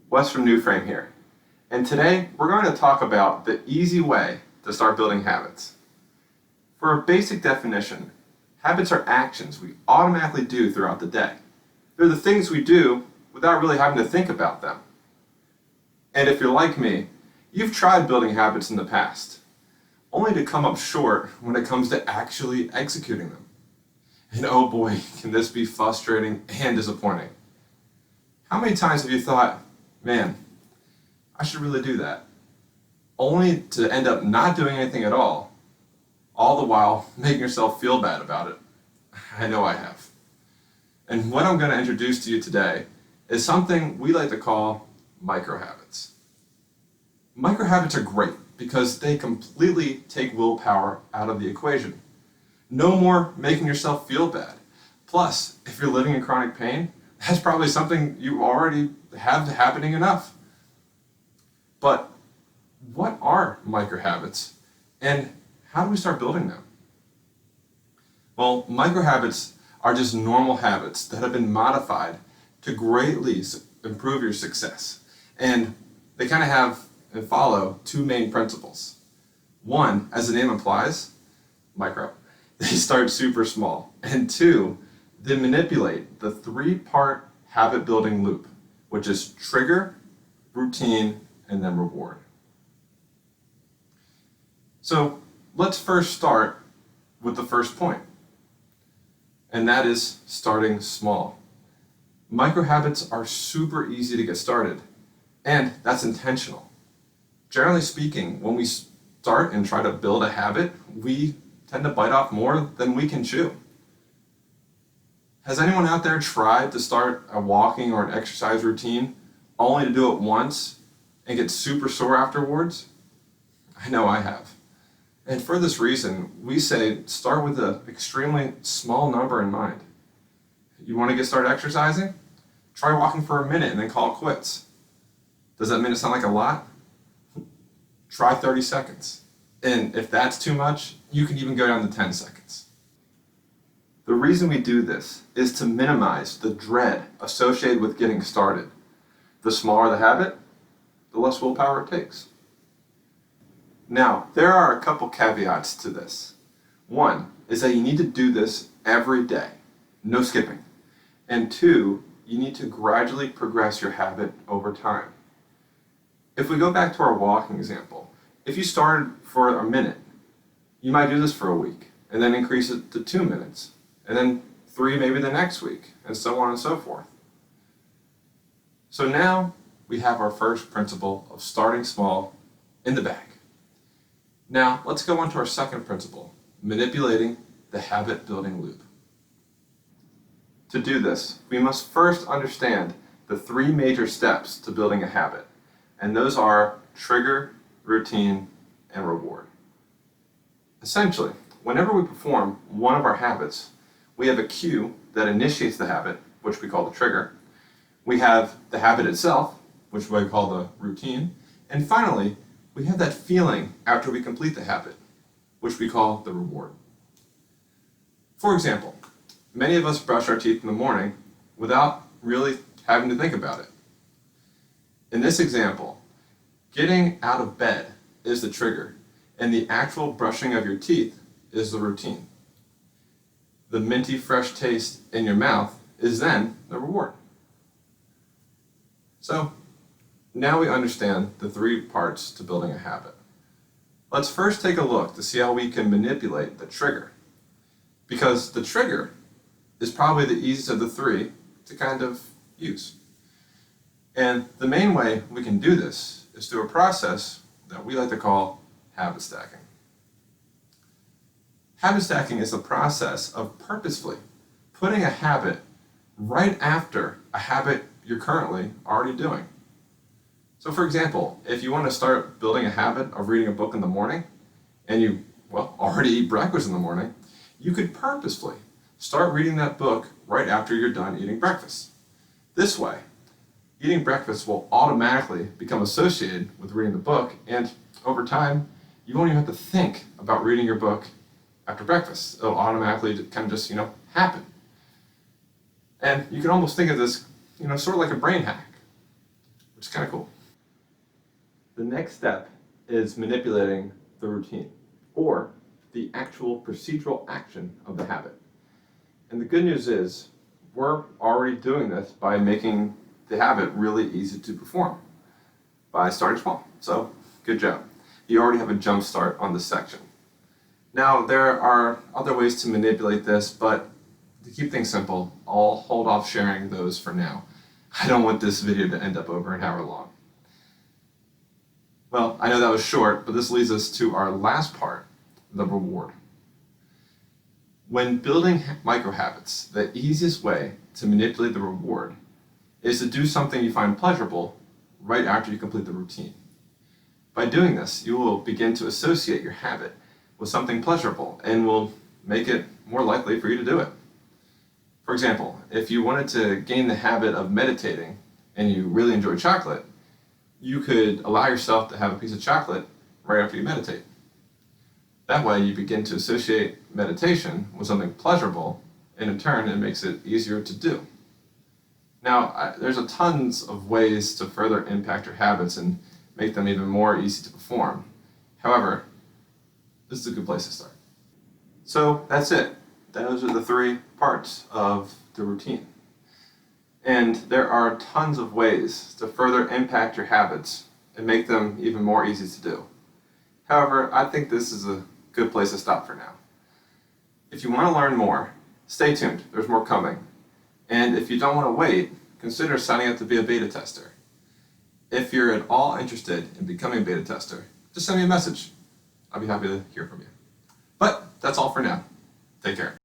Wes from NewFrame here, and today we're going to talk about the easy way to start building habits. For a basic definition, habits are actions we automatically do throughout the day. They're the things we do without really having to think about them. And if you're like me, you've tried building habits in the past, only to come up short when it comes to actually executing them. And oh boy, can this be frustrating and disappointing. How many times have you thought, man, I should really do that, only to end up not doing anything at all the while making yourself feel bad about it? I know I have. And what I'm going to introduce to you today is something we like to call microhabits. Microhabits are great because they completely take willpower out of the equation. No more making yourself feel bad. Plus, if you're living in chronic pain, that's probably something you already have happening enough. But what are microhabits and how do we start building them? Well, microhabits are just normal habits that have been modified to greatly improve your success. And they kind of have and follow two main principles. One, as the name implies, micro. They start super small. And two, they manipulate the three-part habit building loop, which is trigger, routine, and then reward. So let's first start with the first point, and that is starting small. Microhabits are super easy to get started, and that's intentional. Generally speaking, when we start and try to build a habit, we tend to bite off more than we can chew. Has anyone out there tried to start a walking or an exercise routine only to do it once and get super sore afterwards? I know I have. And for this reason, we say start with an extremely small number in mind. You want to get started exercising? Try walking for a minute and then call it quits. Does that minute sound like a lot? Try 30 seconds. And if that's too much, you can even go down to 10 seconds. The reason we do this is to minimize the dread associated with getting started. The smaller the habit, the less willpower it takes. Now, there are a couple caveats to this. One is that you need to do this every day, no skipping. And two, you need to gradually progress your habit over time. If we go back to our walking example, if you started for a minute, you might do this for a week and then increase it to 2 minutes and then 3 maybe the next week and so on and so forth. So now we have our first principle of starting small in the bag. Now let's go on to our second principle, manipulating the habit building loop. To do this, we must first understand the 3 major steps to building a habit, and those are trigger, routine, and reward. Essentially, whenever we perform one of our habits, we have a cue that initiates the habit, which we call the trigger. We have the habit itself, which we call the routine. And finally, we have that feeling after we complete the habit, which we call the reward. For example, many of us brush our teeth in the morning without really having to think about it. In this example, getting out of bed is the trigger, and the actual brushing of your teeth is the routine. The minty fresh taste in your mouth is then the reward. So, now we understand the 3 parts to building a habit. Let's first take a look to see how we can manipulate the trigger, because the trigger is probably the easiest of the 3 to kind of use. And the main way we can do this is through a process that we like to call habit stacking. Habit stacking is the process of purposefully putting a habit right after a habit you're currently already doing. So for example, if you want to start building a habit of reading a book in the morning, and you, already eat breakfast in the morning, you could purposefully start reading that book right after you're done eating breakfast. This way, eating breakfast will automatically become associated with reading the book, and over time, you won't even have to think about reading your book after breakfast. It'll automatically kind of just, happen. And you can almost think of this, sort of like a brain hack. which is kind of cool. The next step is manipulating the routine, or the actual procedural action of the habit. And the good news is, we're already doing this by making the habit really easy to perform, by starting small. So, good job. You already have a jump start on this section. Now, there are other ways to manipulate this, but to keep things simple, I'll hold off sharing those for now. I don't want this video to end up over an hour long. Well, I know that was short, but this leads us to our last part, the reward. When building micro-habits, the easiest way to manipulate the reward is to do something you find pleasurable right after you complete the routine. By doing this, you will begin to associate your habit with something pleasurable and will make it more likely for you to do it. For example, if you wanted to gain the habit of meditating and you really enjoy chocolate, you could allow yourself to have a piece of chocolate right after you meditate. That way you begin to associate meditation with something pleasurable, and in turn it makes it easier to do. Now, there's a tons of ways to further impact your habits and make them even more easy to perform. However, this is a good place to start. So that's it. Those are the 3 parts of the routine. And there are tons of ways to further impact your habits and make them even more easy to do. However, I think this is a good place to stop for now. If you want to learn more, stay tuned. There's more coming. And if you don't want to wait, consider signing up to be a beta tester. If you're at all interested in becoming a beta tester, just send me a message. I'll be happy to hear from you. But that's all for now. Take care.